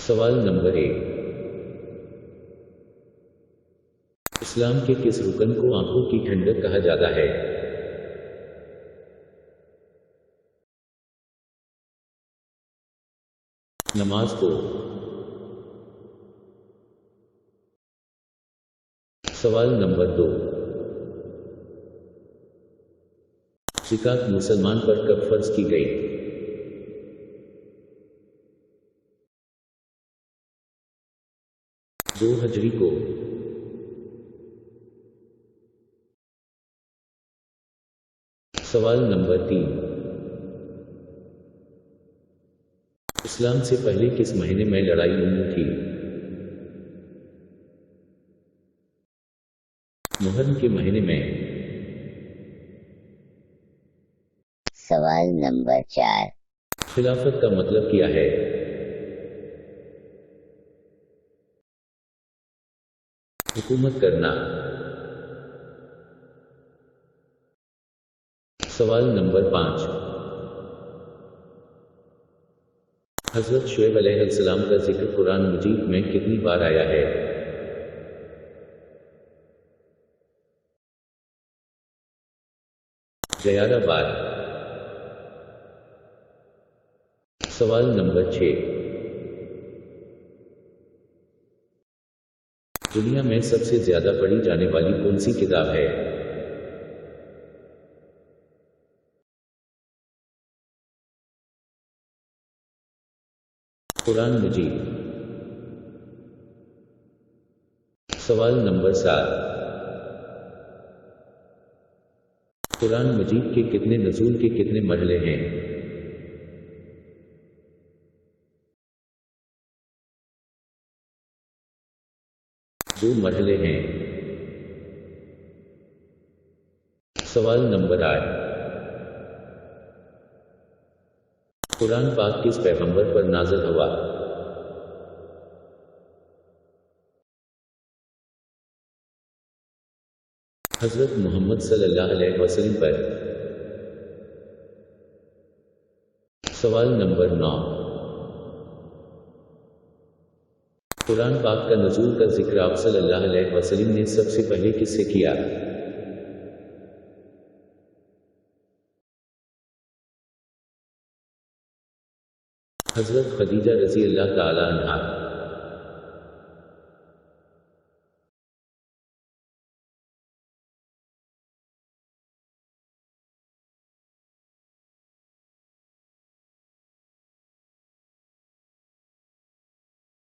سوال نمبر 1، اسلام کے کس رکن کو آنکھوں کی ٹھنڈک کہا جاتا ہے؟ نماز کو۔ سوال نمبر 2، زکوٰۃ مسلمان پر کب فرض کی گئی؟ دو ہجری کو۔ سوال نمبر 3، اسلام سے پہلے کس مہینے میں لڑائی امو تھی؟ محرم کے مہینے میں۔ سوال نمبر 4، خلافت کا مطلب کیا ہے؟ حکومت کرنا۔ سوال نمبر 5، حضرت شعیب علیہ السلام کا ذکر قرآن مجید میں کتنی بار آیا ہے؟ 11 بار۔ سوال نمبر 6، دنیا میں سب سے زیادہ پڑھی جانے والی کون سی کتاب ہے؟ قرآن مجید۔ سوال نمبر 7، قرآن مجید کے کتنے نزول کے کتنے مرحلے ہیں؟ 2 مرحلے ہیں۔ سوال نمبر 8، قرآن پاک کس پیغمبر پر نازل ہوا؟ حضرت محمد صلی اللہ علیہ وسلم پر۔ سوال نمبر 9، قرآن پاک کا نزول کا ذکر آپ صلی اللہ علیہ وسلم نے سب سے پہلے کس سے کیا؟ حضرت خدیجہ رضی اللہ تعالی عنہا۔